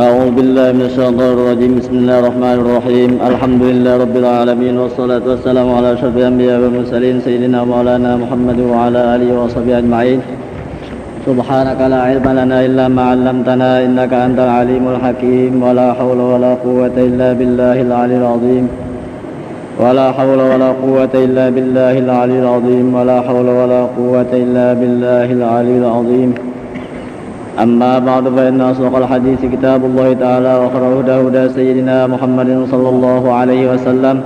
أعوذ بالله من الشيطان الرجيم. بسم الله الرحمن الرحيم. الحمد لله رب العالمين، والصلاة والسلام على أشرف الأنبياء والمرسلين سيدنا مولانا محمد وعلى آله وصحبه أجمعين. سبحانك لا علم لنا إلا ما علمتنا إنك أنت العليم الحكيم. ولا حول ولا قوة إلا بالله العلي العظيم. ولا حول ولا قوة إلا بالله العلي العظيم. ولا حول ولا قوة إلا بالله العلي العظيم. أما بعد، فإن أصدق الحديث كتاب الله تعالى، وخير الهدى هدى سيدنا محمد صلى الله عليه وسلم،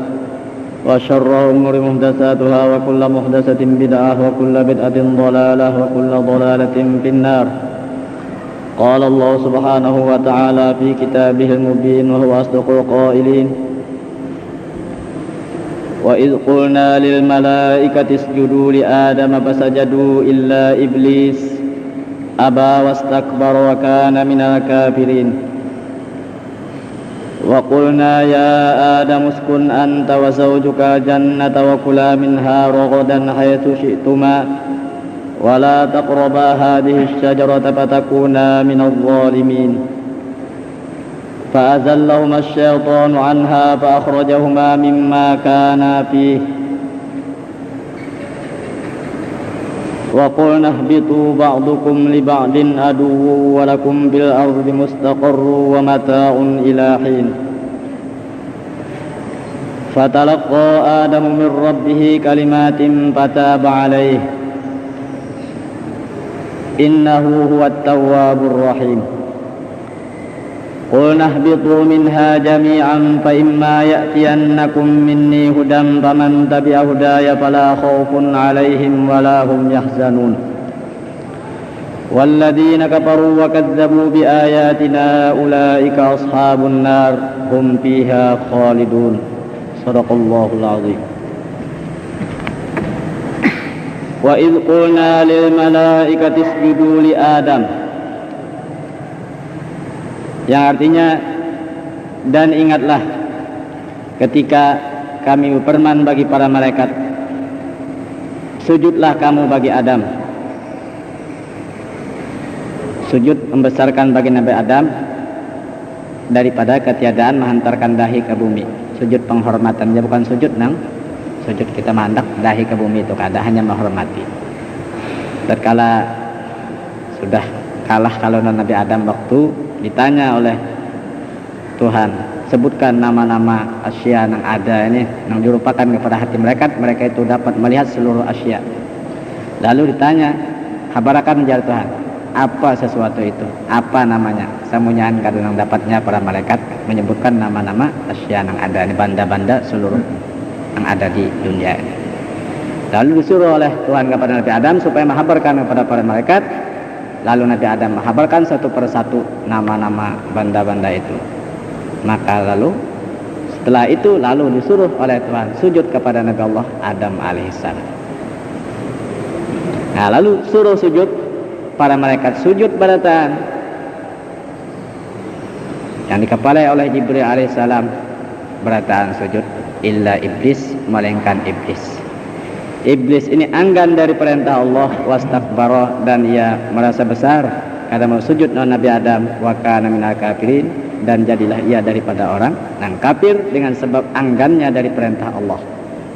وشر الأمور محدثاتها، وكل محدثة بدعة، وكل بدعة ضلالة، وكل ضلالة في النار. قال الله سبحانه وتعالى في كتابه المبين وهو أصدق القائلين: وإذ قلنا للملائكة اسجدوا لآدم فسجدوا إلا إبليس أبى واستكبر وكان من الكافرين. وقلنا يا آدم اسكن أنت وزوجك الجنة وكلا منها رغدا حيث شئتما ولا تقربا هذه الشجرة فتكونا من الظالمين. فأزلهما الشيطان عنها فأخرجهما مما كانا فيه. وقلنا اهبطوا بعضكم لبعض عدو ولكم بالأرض مستقر ومتاع إلى حين. فتلقى آدم من ربه كلمات فتاب عليه إنه هو التواب الرحيم. قلنا اهبطوا منها جميعا فإما يأتينكم مني هدى فمن تبع هداي فلا خوف عليهم ولا هم يحزنون. والذين كفروا وكذبوا بآياتنا أولئك أصحاب النار هم فيها خالدون. صدق الله العظيم. وإذ قلنا للملائكة اسجدوا لآدم, yang artinya, dan ingatlah ketika kami berfirman bagi para malaikat, sujudlah kamu bagi Adam. Sujud membesarkan bagi Nabi Adam daripada ketiadaan menghantarkan dahi ke bumi. Sujud penghormatan, dia bukan sujud sujud kita menghantar dahi ke bumi, itu kada, hanya menghormati. Tatkala sudah kalah kalau Nabi Adam waktu ditanya oleh Tuhan, sebutkan nama-nama asya yang ada ini yang dirupakan kepada hati mereka itu dapat melihat seluruh asya. Lalu ditanya, habarakan menjadi Tuhan, apa sesuatu itu, apa namanya? Samunyahan kadang dapatnya para malaikat menyebutkan nama-nama asya yang ada, ini banda-banda seluruh yang ada di dunia ini. Lalu disuruh oleh Tuhan kepada Nabi Adam supaya menghabarkan kepada para malaikat. Lalu Nabi Adam menghabarkan satu persatu nama-nama banda-banda itu. Maka lalu setelah itu lalu disuruh oleh Tuhan sujud kepada Nabi Allah Adam alaihissalam. Nah, lalu suruh sujud, para malaikat sujud pada Tuhan yang dikepalai oleh Jibril alaihissalam, berataan sujud illa iblis, melainkan iblis. Iblis ini enggan dari perintah Allah, wastakbara, dan ia merasa besar karena mau sujud Nabi Adam, wa kana minal kafirin, dan jadilah ia daripada orang yang kafir dengan sebab enggannya dari perintah Allah.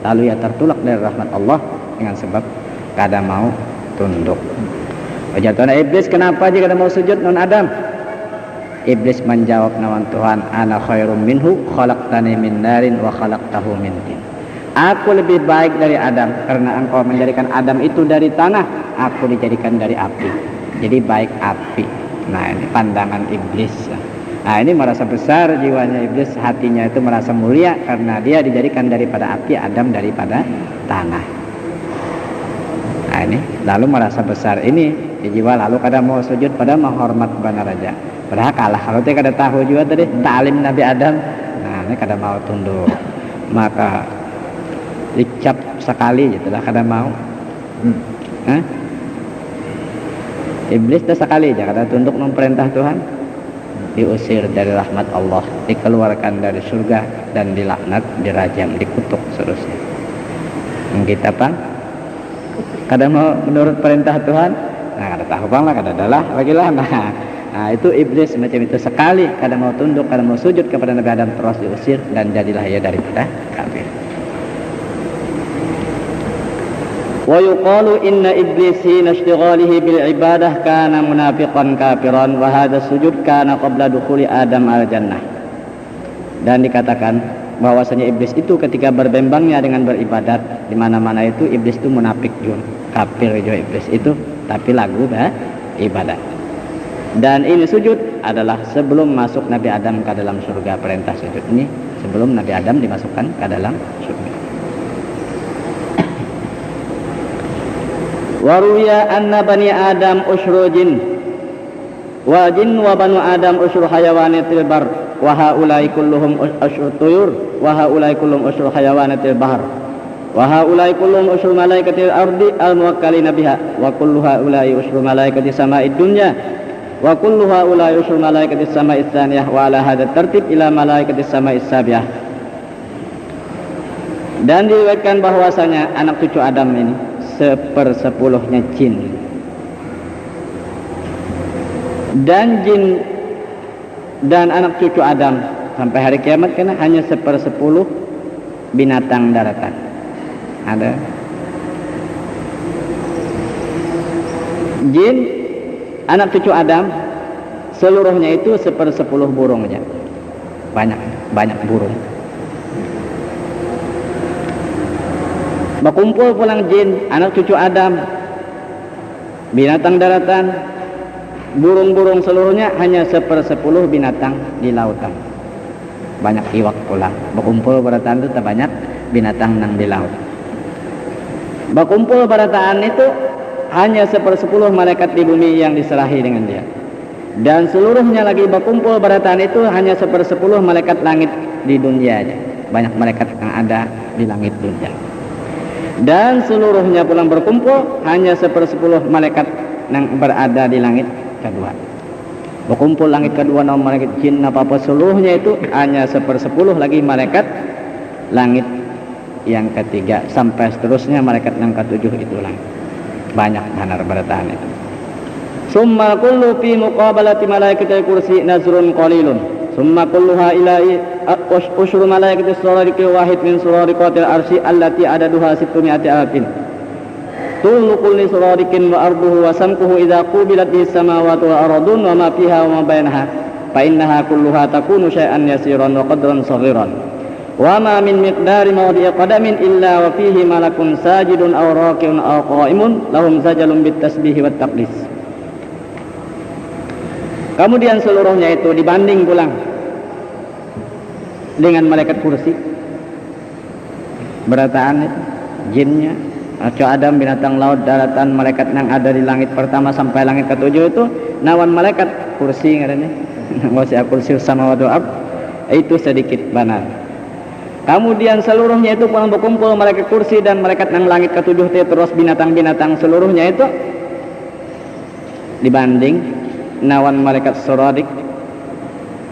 Lalu ia tertolak dari rahmat Allah dengan sebab kada mau tunduk. Wajatana iblis, kenapa jika kada mau sujud Adam? Iblis menjawab, nawan Tuhan, ana khairum minhu khalaqtani min narin wa khalaqtahu min tin. Aku lebih baik dari Adam karena engkau menjadikan Adam itu dari tanah, aku dijadikan dari api. Jadi baik api. Nah, ini pandangan iblis. Nah, ini merasa besar jiwanya iblis, hatinya itu merasa mulia karena dia dijadikan daripada api, Adam daripada tanah. Nah, ini lalu merasa besar ini di jiwa, lalu kada mau sujud pada menghormat benar raja. Padahal kalah kalau dia kada tahu juga tadi ta'lim Nabi Adam. Nah, ini kada mau tunduk. Maka dicap sekali itulah kada mau. Iblis dah sekali aja kada tunduk memperintah Tuhan, diusir dari rahmat Allah, dikeluarkan dari surga, dan dilaknat, dirajam, dikutuk seterusnya. Kita bang kada mau menurut perintah Tuhan, nah kada tahu bang lah, kada adalah bagilah. Nah Nah, itu iblis macam itu, sekali kada mau tunduk, kada mau sujud kepada Nabi Adam, terus diusir dan jadilah ia daripada kafir. Wa yuqalu inna iblis hina ishtighalihi bil ibadah kana munafiqan kafiran wa hadha sujud kana qabla dukhuli Adam al jannah. Dan dikatakan bahwasanya iblis itu ketika berbembangnya dengan beribadat di mana-mana itu, iblis itu munafik juga, kafir juga iblis itu, tapi lagu ibadat. Dan ini sujud adalah sebelum masuk Nabi Adam ke dalam surga. Perintah sujud ini sebelum Nabi Adam dimasukkan ke dalam surga. Waruya anna bani Adam usyru jin wa jin wa banu Adam usyru hayawanatil bar wa haulai kulluhum usyru tuyur wa haulai kulluhum usyru hayawanatil bahr wa haulai kulluhum usyru malaikatil ardi al muwakkalina biha wa kullu haulai usyru malaikati sama'id dunya wa kullu haula yusul malaikatis sama'is tsaniyah wa ala hadha tertib ila malaikatis sama'is sabiyah. Dan diriwayatkan bahwasanya anak cucu Adam ini 1/10-nya jin, dan jin dan anak cucu Adam sampai hari kiamat karena hanya 1/10 binatang daratan. Ada jin anak cucu Adam seluruhnya itu 1/10 burungnya. Banyak burung. Berkumpul pulang jin, anak cucu Adam, binatang daratan, burung-burung seluruhnya hanya 1/10 binatang di lautan. Banyak iwak pulang. Berkumpul berataan itu terbanyak binatang yang di laut. Berkumpul berataan itu hanya 1/10 malaikat di bumi yang diserahi dengan dia. Dan seluruhnya lagi berkumpul berataan itu hanya 1/10 malaikat langit di dunia aja. Banyak malaikat yang ada di langit dunia. Dan seluruhnya pulang berkumpul hanya 1/10 malaikat yang berada di langit kedua. Berkumpul langit kedua nama malaikat jin apa-apa seluruhnya itu hanya 1/10 lagi malaikat langit yang ketiga sampai seterusnya malaikat yang ketujuh itu langit. Banyak benar berataan itu. Summa kullu fi muqabalati malaikatil kursi nazrun qalilun. Summa kulluha ilahi usyru malaikatis surariki wahid min surarikatil arsy allati adaduha 600 alfin. Tulu kulli surarikin wa arduhu wa samkuhu idza qubilat bis samawati wal ardun wa ma fiha wa ma bainaha fa innaha kulluha takunu syai'an yasiran wa qadran saghiran. Wa ma min miqdari mawdi'i qadamin illa wa fihi malakun sajidun aw raki'un aw qa'imun lahum sajalun bit tasbihi wat taqdis. Kemudian seluruhnya itu dibanding pulang dengan malaikat kursi. Berataan itu jinnya, cucu Adam, binatang laut, daratan, malaikat yang ada di langit pertama sampai langit ketujuh itu nawan malaikat kursi ngarannya. Wasi'a kursi samawati wal ard itu sedikit benar. Kemudian seluruhnya itu pulang berkumpul malaikat kursi dan malaikat yang langit ketujuh terus binatang-binatang seluruhnya itu dibanding nawan malaikat suradik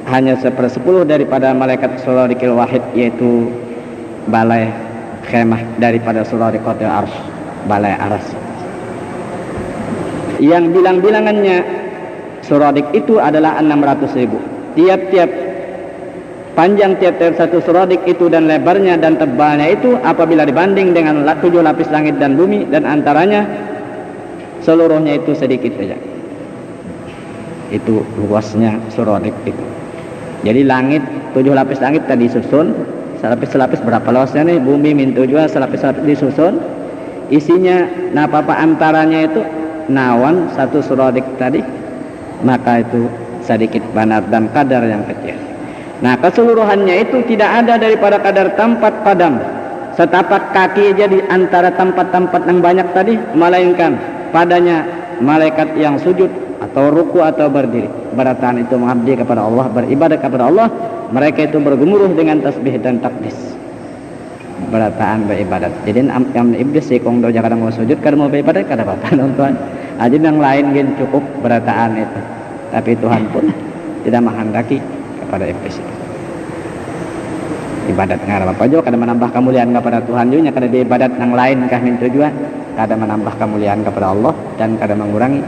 hanya 1/10 daripada malaikat surarikil wahid, yaitu balai khemah daripada surarikatil arsy, balai aras. Yang bilang-bilangannya suradik itu adalah 600.000. Tiap-tiap panjang tiap-tiap satu suradik itu dan lebarnya dan tebalnya itu apabila dibanding dengan 7 lapis langit dan bumi dan antaranya seluruhnya itu sedikit saja. Itu luasnya suradik itu. Jadi langit 7 lapis langit tadi disusun selapis-selapis berapa luasnya nih, bumi min 7 selapis-selapis disusun isinya apa-apa antaranya itu nawan satu suradik tadi, maka itu sedikit benar dan kadar yang kecil. Nah, keseluruhannya itu tidak ada daripada kadar tempat padam setapak kaki aja di antara tempat-tempat yang banyak tadi, melainkan padanya malaikat yang sujud atau ruku atau berdiri. Berataan itu mengabdi kepada Allah, beribadah kepada Allah, mereka itu bergemuruh dengan tasbih dan takdis. Berataan beribadat. Jadi yang iblis sih kong doja kadang mau sujud, kadang mau beribadat, kadang apa nonton. Aja yang lain gin cukup berataan itu. Tapi Tuhan pun tidak menghendaki kepada iblis itu. Ibadat ngarap apa juga kadang menambah kemuliaan kepada Tuhan juga, kadang di ibadat yang lain kah min tujuan, kadang menambah kemuliaan kepada Allah dan kadang mengurangi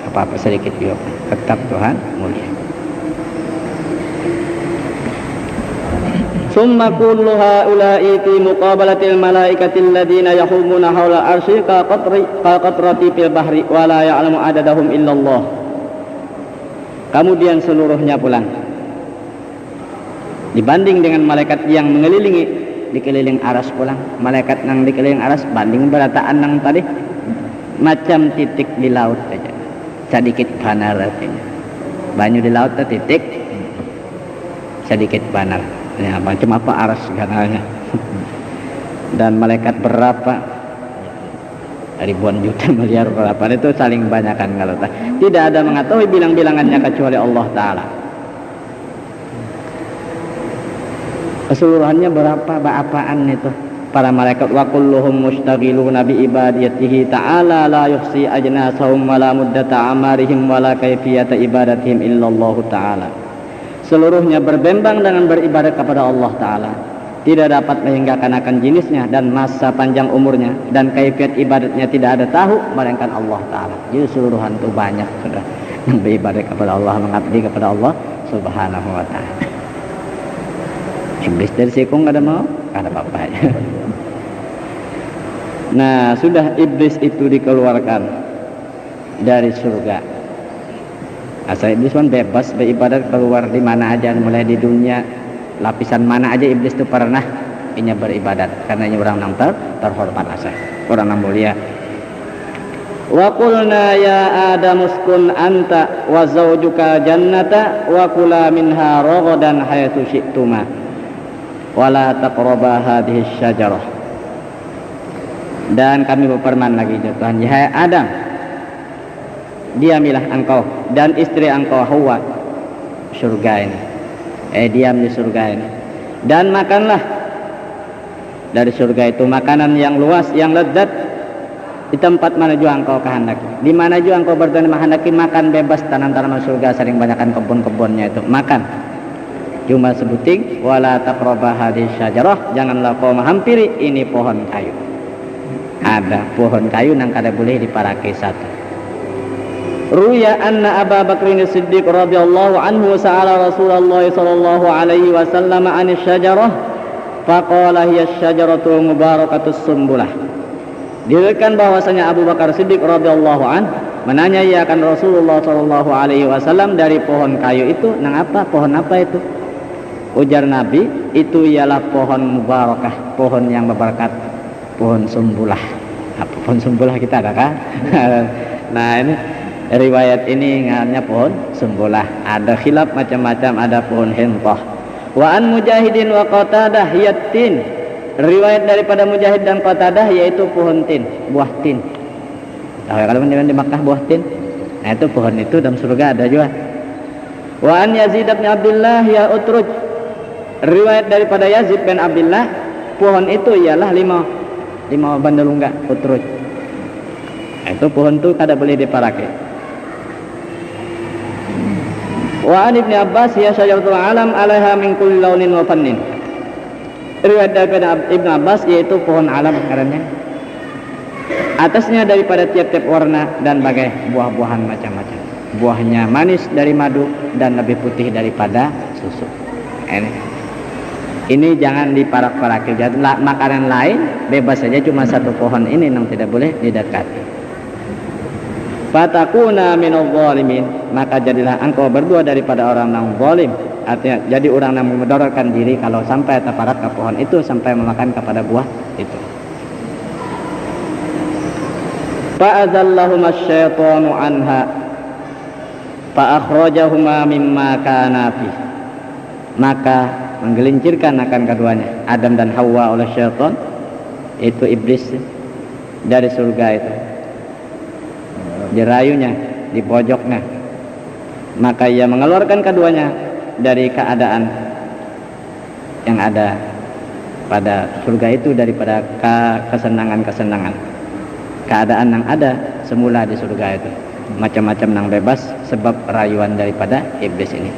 apa-apa sedikit juga, tetap Tuhan mulia. Summa kullu haula'i fi muqabalatil malaikatil ladina yahumuna haula arsy ka qatrati fil bahri wa la ya'lamu adadahum illallah. Kemudian seluruhnya pulang dibanding dengan malaikat yang mengelilingi dikeliling aras pulang, malaikat yang dikeliling aras banding berataan nang tadi macam titik di laut saja, sedikit banar artinya banyu di laut titik sedikit banar ya, macam apa aras ganalnya. Dan malaikat berapa ribuan juta miliar berapa itu saling banyakkan kalau tidak ada mengetahui bilang-bilangannya kecuali Allah Ta'ala. Keseluruhannya berapa apaan itu para malaikat. Wa kulluhum mustaghiluna bi ibadatihi ta'ala la yuhsi ajnasahum wa la muddata amarihim wa la kayfiyata ibadatihim illallah ta'ala. Seluruhnya berbembang dengan beribadat kepada Allah Ta'ala, tidak dapat menghinggakan akan jenisnya dan masa panjang umurnya, dan kaifiat ibadatnya tidak ada tahu melainkan Allah Ta'ala. Jadi seluruhan itu banyak sudah yang beribadat kepada Allah, mengabdi kepada Allah Subhanahu wa Ta'ala. Iblis dari sikung ada mau, ada apa-apa aja. Nah, sudah iblis itu dikeluarkan dari surga. Asal iblis kan bebas beribadat keluar di mana aja, mulai di dunia lapisan mana aja iblis itu pernah inya beribadat, karena ini orang yang terhormat asal, orang yang mulia. Wa qulna ya Adam uskun anta wa zawjuka jannata wa kula minha ragadan haythu syi'tuma wala taqraba hadhihi syajarah. Dan kami berfirman lagi Tuhan, ya Adam, diamilah engkau dan istri engkau Hawa surga ini, diam di surga ini, dan makanlah dari surga itu makanan yang luas, yang lezat, di tempat mana juga engkau kehendaki, di mana juga engkau berkenan menghendaki, makan bebas. Tanam-tanaman surga sering banyakkan kebun-kebunnya itu, makan. Cuma sebuting, wala taqraba hadhihi syajarah, janganlah kau menghampiri ini pohon kayu. Ada pohon kayu yang kada boleh diparaki satu. Ruya anna Abu Bakr As-Siddiq radhiyallahu anhu sa'ala Rasulullah sallallahu alaihi wasallam 'an asy-syajarah faqala hiya asy-syajaratu mubarakatus sumbulah. Diriwayatkan bahwasanya Abu Bakar Siddiq radhiyallahu an menanyai akan Rasulullah sallallahu alaihi wasallam dari pohon kayu itu, nang apa, pohon apa itu? Ujar Nabi, itu ialah pohon mubarakah, pohon yang berberkat, pohon sumbulah. Apa pohon sumbulah kita ada kan? Nah, ini riwayat ini ngaranya pohon sumbulah. Ada khilaf macam-macam, ada pohon hintah. Wa an Mujahidin wa Qatadah yatin. Riwayat daripada Mujahid dan Qatadah yaitu pohon tin, buah tin. Tahu kalau di Makkah buah tin? Nah, itu pohon itu dalam surga ada juga. Wa an Yazid bin Abdullah ya utruj. Riwayat daripada Yazid bin Abdullah, pohon itu ialah lima bandalungga utruj. Itu pohon itu kada boleh diparaki. Wa an Ibnu Abbas ya syajaratul alam 'alaiha min kulli launin wa fannin. Riwayat daripada Ibnu Abbas yaitu pohon alam karena atasnya daripada tiap-tiap warna dan bagai buah-buahan macam-macam. Buahnya manis dari madu dan lebih putih daripada susu. Ini jangan diparak-paraki. Makanan lain bebas saja, cuma satu pohon ini yang tidak boleh didekati. Fatakuna minadh dhalimin, maka jadilah engkau berdua daripada orang yang zalim. Artinya jadi orang yang memudaratkan diri kalau sampai terparak ke pohon itu, sampai memakan kepada buah itu. Fa'azallahuma asyaitanu anha fa'akhrajahuma mimma kana fi, maka menggelincirkan akan keduanya Adam dan Hawa oleh syaitan, itu iblis, dari surga itu, dirayunya, di pojoknya, maka ia mengeluarkan keduanya dari keadaan yang ada pada surga itu, daripada kesenangan-kesenangan, keadaan yang ada semula di surga itu, macam-macam yang bebas sebab rayuan daripada iblis ini.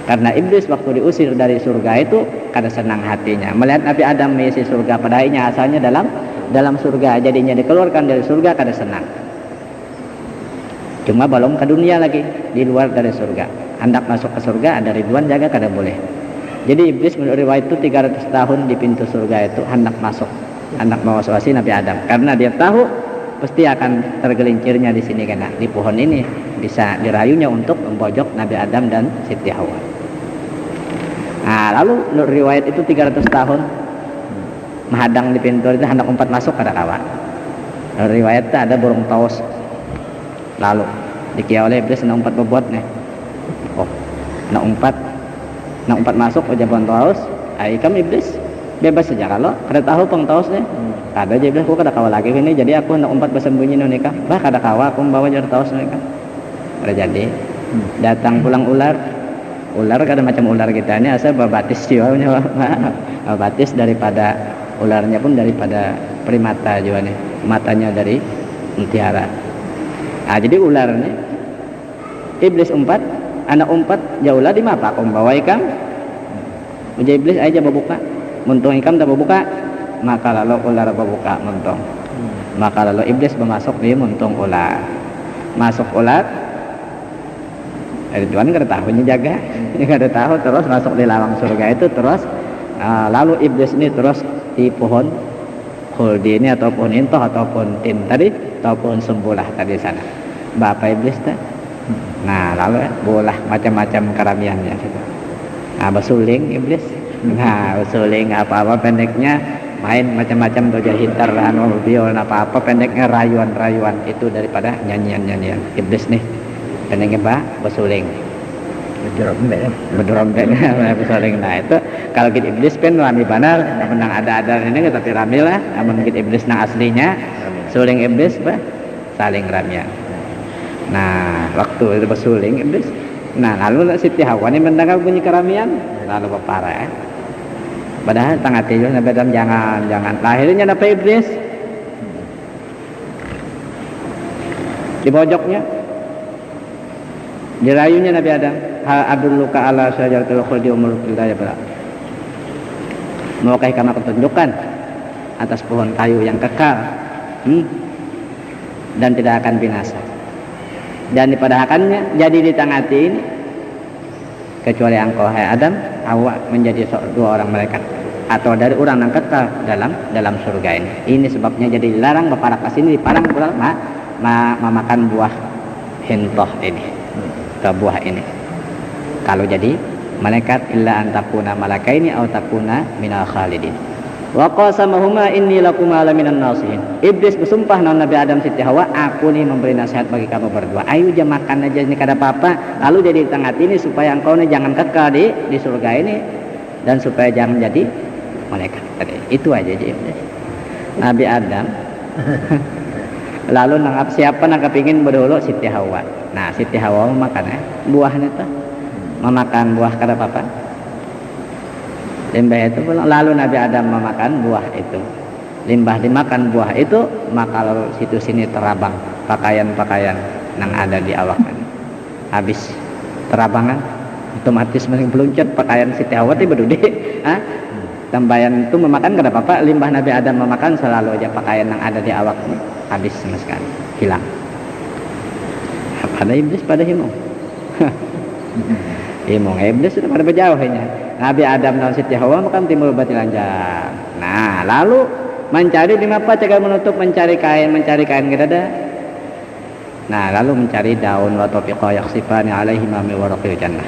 Karena iblis waktu diusir dari surga itu kada senang hatinya melihat Nabi Adam mengisi surga, padahalnya asalnya dalam surga, jadinya dikeluarkan dari surga kada senang. Cuma belum ke dunia lagi, di luar dari surga. Hendak masuk ke surga ada Ridwan jaga kada boleh. Jadi iblis menurut riwayat itu 300 tahun di pintu surga itu hendak masuk, hendak mewaswasi Nabi Adam karena dia tahu pasti akan tergelincirnya di sini karena di pohon ini bisa dirayunya untuk membojok Nabi Adam dan Siti Hawa. Nah, lalu menurut riwayat itu 300 tahun menghadang di pintu itu hendak umpat masuk kada kawan. Menurut riwayat itu ada burung taus. Lalu dikira oleh iblis nak umpat bebot nih. Oh, nak umpat masuk aja burung taus. Aikam iblis bebas saja kalau kada tahu peng taus nih. Kada aja iblis aku kada kawa lagi ini jadi aku nak umpat bersembunyi nika. Bah kada kawa aku membawa jar taus nika. Kada jadi. Datang pulang ular kada macam ular kita ini asal babatis juga babatis daripada ularnya pun daripada primata juga nih, matanya dari mutiara. Nah, jadi ular nih iblis umpat, anak umpat jauhlah di mapa aku bawa ikan. Uja iblis aja babuka, muntung ikan tak babuka, maka lalu ular babuka muntung. Maka lalu iblis bermasuk di muntung ular. Masuk ular Ridwan kada tahu jaga, kada tahu terus masuk di lawang surga itu terus lalu iblis ini terus di pohon khuldi ini atau pohon intoh atau pohon tin tadi atau pohon sembulah tadi sana. Bapak iblis teh. Nah lalu bolah macam-macam keramiannya gitu. Nah bersuling iblis. Nah bersuling apa-apa pendeknya main macam-macam doja hitar biol apa-apa pendeknya rayuan-rayuan itu daripada nyanyian-nyanyian iblis nih. Pendeknya bersuling berdompet bersuling. Nah itu kalau kita iblis kan rami benar menang ada ini tapi rami lah namun kita iblis nang aslinya suling iblis saling ramian. Nah waktu itu bersuling iblis, nah lalu Siti Hawa ini mendengar bunyi keramian lalu berparah padahal tengah tidur Nabi Adam jangan akhirnya Nabi iblis di pojoknya dirayunya Nabi Adam, hal adulluka ala syajaratil khuldi wa mulkin la yabla. Maukah kamu ketunjukkan atas pohon kayu yang kekal dan tidak akan binasa. Dan dipadahkannya jadi di tengah hati ini kecuali engkau hai Adam, Hawa menjadi dua orang malaikat atau dari orang yang kekal dalam surga ini. Ini sebabnya jadi dilarang beparak ke sini diparang pulang memakan buah hintoh ini. Ke buah ini kalau jadi malaikat illa antakuna malakaini atau takuna minal khalidin wa qasamahuma inni lakuma laminan nasihin. Iblis bersumpah dengan Nabi Adam Siti Hawa, aku nih memberi nasihat bagi kamu berdua, ayo aja makan aja ini kada apa-apa lalu jadi di tengah ini supaya engkau nih jangan kekal di surga ini dan supaya jangan jadi malaikat. Itu aja Iblis. Nabi Adam lalu nangap siapa nang kepingin berdulu Siti Hawa. Nah Siti Hawa memakan buahnya tuh memakan buah kada apa-apa limbah itu lalu Nabi Adam memakan buah itu limbah dimakan buah itu maka lalu situ sini terabang pakaian-pakaian yang ada di awaknya habis terabangan otomatis meluncat pakaian Siti Hawa itu berdudi tambahan itu memakan kada apa-apa limbah Nabi Adam memakan selalu aja pakaian yang ada di awaknya habis sama sekali hilang. Pada iblis pada himung iblis sudah pada berjauhnya Nabi Adam dan Siti Hawa makan timbul batilanjang. Nah lalu mencari di apa cara menutup mencari kain kita ada. Nah lalu mencari daun wa tafiqa yakhsifani alaihi ma min waraqil jannah.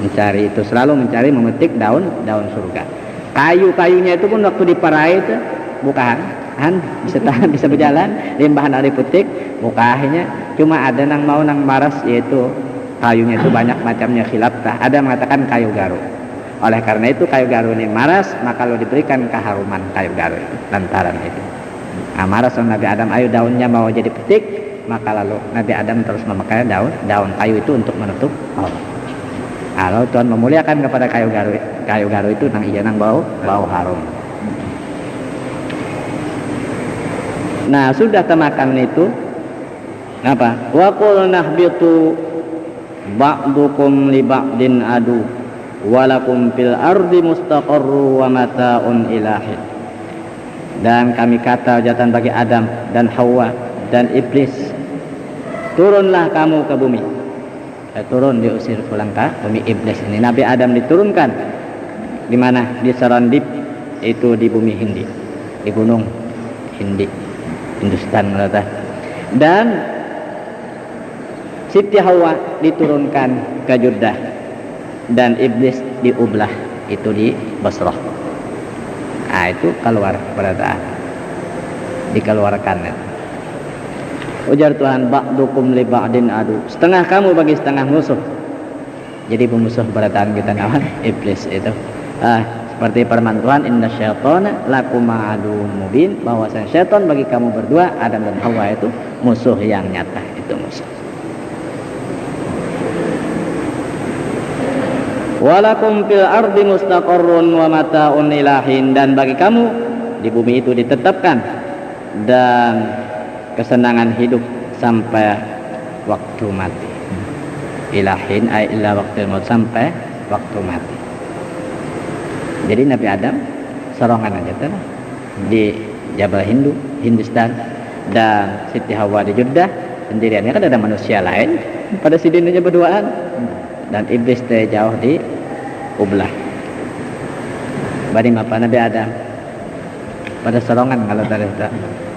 Mencari itu selalu mencari memetik daun surga. Kayu-kayunya itu pun waktu diparai itu bukan bisa tahan bisa berjalan limbahan ari putik bukahnya cuma ada nang mau nang maras yaitu kayunya itu banyak macamnya khilaf ada mengatakan kayu garu. Oleh karena itu kayu garu ini maras maka lo diberikan keharuman kayu garu itu lantaran itu. Nah, maras Nabi Adam ayo daunnya mau jadi petik maka lalu Nabi Adam terus memakai daun kayu itu untuk menutup aurat. Kalau Tuhan memuliakan kepada kayu garu itu nang iya nang bau harum. Nah sudah temakan itu apa? Wa qul nahbitu ba'dukum li ba'din adu walakum fil ardi mustaqarru wa mata'un ilahi. Dan kami kata jatan bagi Adam dan Hawa dan iblis turunlah kamu ke bumi. Turun, diusir pulang ke bumi iblis ini. Nabi Adam diturunkan di mana? Di Serendip, itu di bumi Hindi, di gunung Hindi, Hindustan rata. Dan Siti Hawa diturunkan ke Jeddah dan iblis di Ublah, itu di Basrah. Nah, itu keluar pada saat dikeluarkan. Ujar Tuhan, ba'dukum li ba'din adu. Setengah kamu bagi setengah musuh. Jadi pemusuh berataan kita kawan iblis itu. Seperti firman Tuhan, inna syaitana lakum aduwwun mubin, bahwasanya syaitan bagi kamu berdua Adam dan Hawa itu musuh yang nyata, itu musuh. Walakum fil ardi mustaqarrun wa mata'un ilahin, dan bagi kamu di bumi itu ditetapkan dan kesenangan hidup sampai waktu mati. Ilahin ay illa waqtil maut, sampai waktu mati. Jadi Nabi Adam serongan aja tuh di Jabal Hindu, Hindustan, dan Siti Hawa di Jeddah sendirian. Kan ada manusia lain pada sidin aja berduaan, dan iblis teh jauh di Ublah. Bari apa Nabi Adam pada serongan kalau tadi.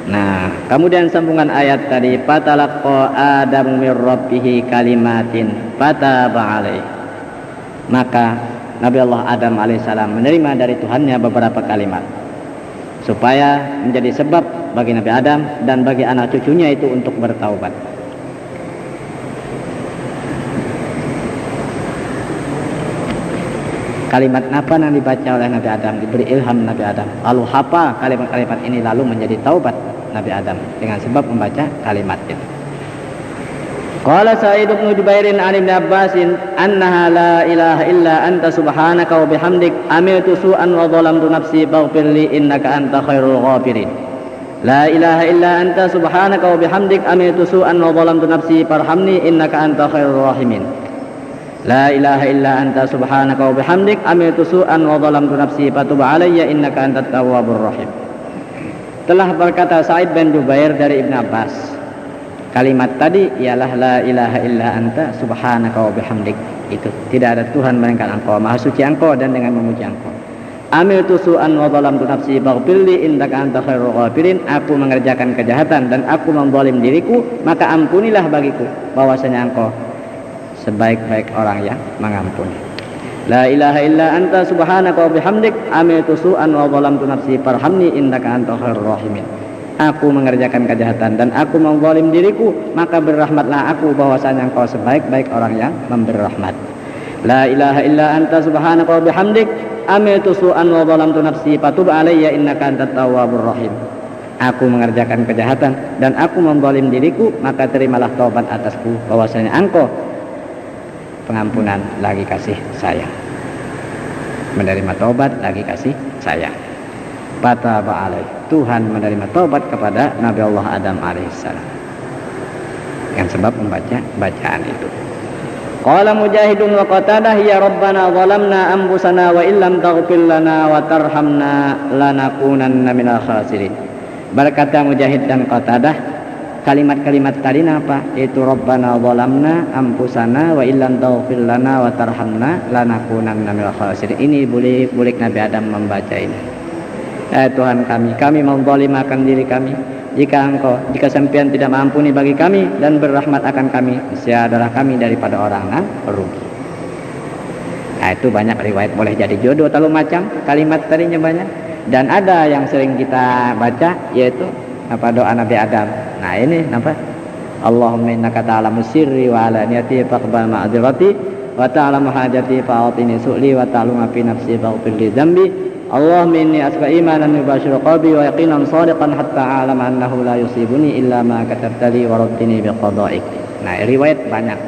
Nah, kemudian sambungan ayat tadi, fatalaqqa Adamu mir rabbih kalimatin fataba alaihi. Maka Nabi Allah Adam alaihissalam menerima dari Tuhannya beberapa kalimat supaya menjadi sebab bagi Nabi Adam dan bagi anak cucunya itu untuk bertaubat. Kalimat apa yang dibaca oleh Nabi Adam, diberi ilham Nabi Adam, lalu hafal kalimat-kalimat ini, lalu menjadi taubat Nabi Adam dengan sebab membaca kalimat itu. Qala Sa'id bin Jubair an Ibn Abbas annaha la ilaha illa anta subhanaka wa bihamdik amiltu su'an wa dhalamtu nafsi faghfir li innaka anta khairul ghafirin. La ilaha illa anta subhanaka wa bihamdik amiltu su'an wa dhalamtu nafsi farhamni innaka anta khairur rahimin. La ilaha illa anta subhanaka wa bihamdik amiltu su'an wa dhalamtu nafsi fatub alayya innaka antat tawwabur rahim. Telah berkata Sa'id bin Jubair dari Ibn Abbas, kalimat tadi ialah la ilaha illa anta subhanaka wa bihamdik. Itu tidak ada Tuhan melainkan Engkau, maha suci Engkau dan dengan memuji Engkau. Amiltu su'an wa dhalamtu nafsi faghfirli innaka anta khairul ghafirin. Aku mengerjakan kejahatan dan aku memzalim diriku, maka ampunilah bagiku, bahwasanya Engkau sebaik-baik orang yang mengampuni. La ilaha illa anta subhanaka wa bihamdik amiltu su'an wa dhalamtu nafsi farhamni innaka anta khairur rahimin. Aku mengerjakan kejahatan dan aku memzalim diriku, maka berrahmatlah aku, bahwasanya Engkau sebaik-baik orang yang memberi rahmat. La ilaha illa anta subhanaka wa bihamdik amiltu su'an wa dhalamtu nafsi fatub alayya innaka antat tawwabur rahim. Aku mengerjakan kejahatan dan aku memzalim diriku, maka terimalah taubat atasku, bahwasanya Engkau pengampunan lagi kasih sayang. Menerima taubat lagi kasih sayang. Fataba alaih, Tuhan menerima taubat kepada Nabi Allah Adam alaihissalam dengan sebab membaca bacaan itu. Qala Mujahidun wa Qatadah, ya Rabbana zalamna anfusana wa illam taghfir lana wa tarhamna lanakunanna minal khasirin. Berkata Mujahid dan Qatadah, kalimat-kalimat tadi apa? Yaitu Rabbana zalamna anfusana wa illam taghfir lana wa tarhamna lanakunanna minal khasirin. Ini boleh Nabi Adam membaca ini. Tuhan kami menzalimakan diri kami. Jika sampean tidak mengampuni bagi kami dan berrahmat akan kami, niscaya adalah kami daripada orang yang rugi. Nah, itu banyak riwayat, boleh jadi jodoh terlalu macam kalimat tadinya banyak. Dan ada yang sering kita baca, yaitu doa Nabi Adam. Nah, ini Allahumma innaka ta'lamu sirri wa alaniyati faqbal ma'dzirati wa ta'lamu hajati fa'atini su'li wa ta'lamu fi nafsi faghfir li dhanbi. Allahumma inni as'aluka imanan yubashiru qalbi wa yaqinan shadiqan hatta a'lama annahu la yusibuni illa ma katabta li wa raddini bi qada'ik. Nah, riwayat banyak.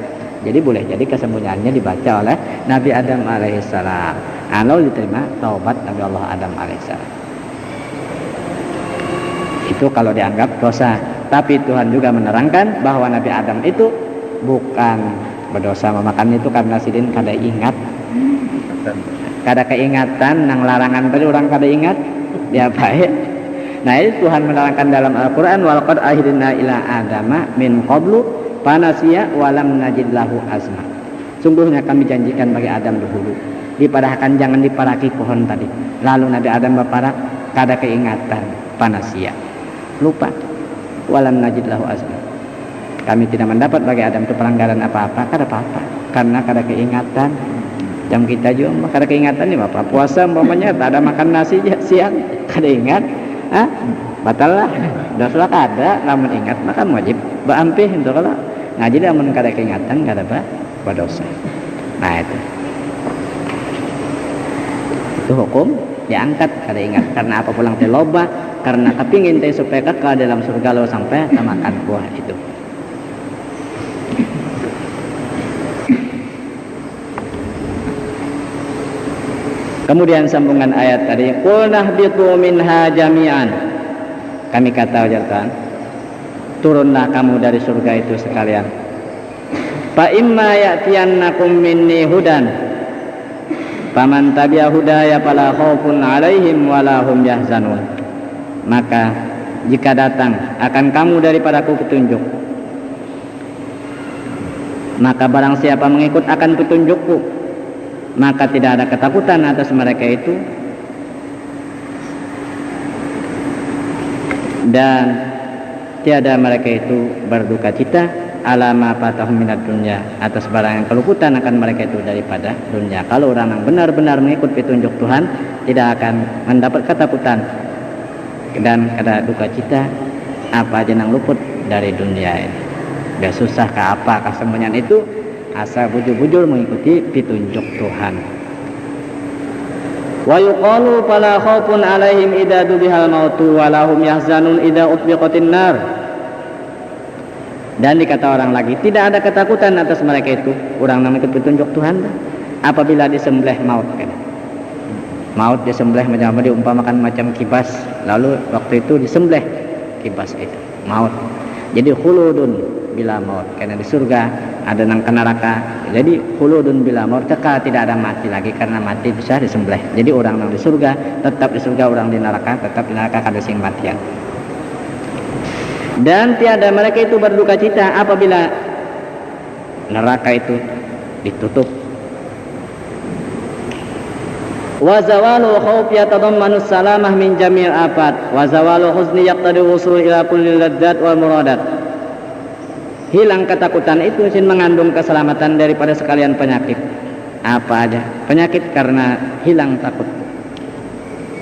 Jadi boleh jadi kesembunyiannya dibaca oleh Nabi Adam alaihissalam. Lalu diterima taubat Nabi Allah Adam alaihissalam. Itu kalau dianggap dosa. Tapi Tuhan juga menerangkan bahwa Nabi Adam itu bukan berdosa memakan itu karena sidin kada ingat, kada keingatan nang larangan tadi orang kada ingat dia baik. Nah, itu Tuhan menerangkan dalam Al-Quran, walaqad ahidna ila adama min qablu Panasiya walam najid lahu azma. Sungguhnya kami janjikan bagi Adam dahulu, dipadahkan jangan diparaki pohon tadi. Lalu Nabi Adam berparak, kada keingatan. Panasiya, lupa. Walam najid lahu azma. Kami tidak mendapat bagi Adam itu pelanggaran apa-apa, kada apa-apa, karena kada keingatan. Jam kita juga kada keingatan nih Bapak. Puasa umpamanya tak ada makan nasi siang, kada ingat, batal lah. Dosa kada, namun ingat makan wajib. Baampih itu kalau ngaji namun kada keingatan kada berdosa. Nah itu hukum diangkat kada ingat karena apa pulang teh loba, karena kepingin teh supaya kekal dalam surga lo sampai makan buah itu. Kemudian sambungan ayat tadi, qul nahbitu minha jami'an. Kami kata ujarkan, turunlah kamu dari surga itu sekalian. Fa imma ya'tiyannakum minni hudan faman tabi'a hudaya fala khaufun 'alaihim wala hum yahzanun. Maka jika datang akan kamu daripadaku petunjuk, maka barang siapa mengikut akan petunjukku, maka tidak ada ketakutan atas mereka itu, dan tiada mereka itu berduka cita alama fatahum minad dunya, atas barang yang keluputan akan mereka itu daripada dunia. Kalau orang yang benar-benar mengikut petunjuk Tuhan, tidak akan mendapat ketakutan dan kada duka cita apa aja yang luput dari dunia ini. Gak susah ke apa kesemuanya itu, asal bujur-bujur mengikuti petunjuk Tuhan. Wa yuqalu fala khaufun 'alaihim idza dubihal mautu wa lahum yahzanun idza utbiqatin nar. Dan dikata orang lagi, tidak ada ketakutan atas mereka itu, orang yang mengikuti petunjuk Tuhan, apabila disembelih maut kan. Maut disembelih diumpamakan macam kibas, lalu waktu itu disembelih kibas itu maut. Jadi khuludun bila maut, karena di surga ada nang ke neraka. Jadi khuludun bila maut, kekal tidak ada mati lagi, karena mati bisa disembelih. Jadi orang yang di surga tetap di surga, orang di neraka tetap di neraka, kada sing matian. Dan tiada mereka itu berduka cita apabila neraka itu ditutup. Wa zawalu khawf yatadammanu salamah min jami'il afat wa zawalu huzni yaqtadi wusul ila kulli ladzat wal muradat. Hilang ketakutan itu mengandung keselamatan daripada sekalian penyakit. Apa aja penyakit, karena hilang takut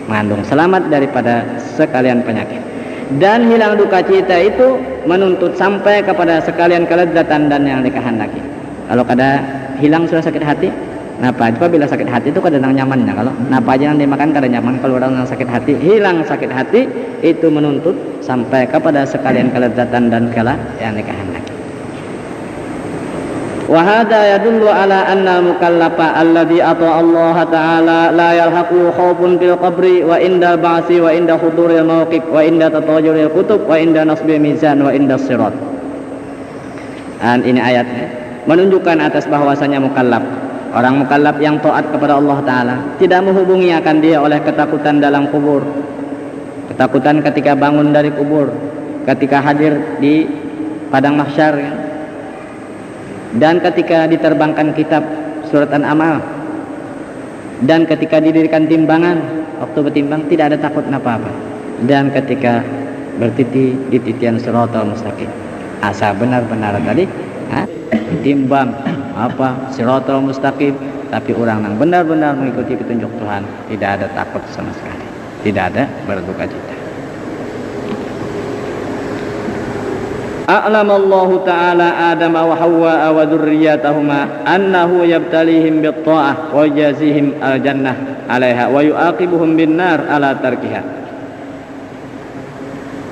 mengandung selamat daripada sekalian penyakit. Dan hilang duka cita itu menuntut sampai kepada sekalian kelezatan dan yang dikehendaki. Kalau kada hilang sudah sakit hati, napa aja bila sakit hati itu kada nyamannya. Kalau napa aja yang dimakan kada nyaman. Kalau orang yang sakit hati, hilang sakit hati itu menuntut sampai kepada sekalian kelezatan dan kala yang dikehendaki. Wa hadha yadullu ala anna al-mukallafa alladhi ata'a Allah ta'ala la yalhaqu khawfun fil qabri wa inda al-ba'si wa inda huduril mawqif wa inda tatajuril kutub wa inda nasbil mizan wa inda sirat. Dan ini ayatnya menunjukkan atas bahwasanya mukallaf, orang mukallaf yang taat kepada Allah Ta'ala, tidak menghubungi akan dia oleh ketakutan dalam kubur, ketakutan ketika bangun dari kubur, ketika hadir di padang mahsyar, dan ketika diterbangkan kitab surat An-Amal, dan ketika didirikan timbangan, waktu bertimbang tidak ada takut apa-apa, dan ketika bertiti di titian siratal mustaqim, asa benar-benar tadi ditimbang apa siratal mustaqim, tapi orang yang benar-benar mengikuti petunjuk Tuhan tidak ada takut sama sekali, tidak ada berduka cita. A'lamallahu ta'ala Adam wa Hawwa wa dzurriyyatahuma annahu yabtalihim bit-tha'ah wa yajzihim al-jannah 'alaiha wa yu'aqibuhum bin-nar 'ala tarkiha.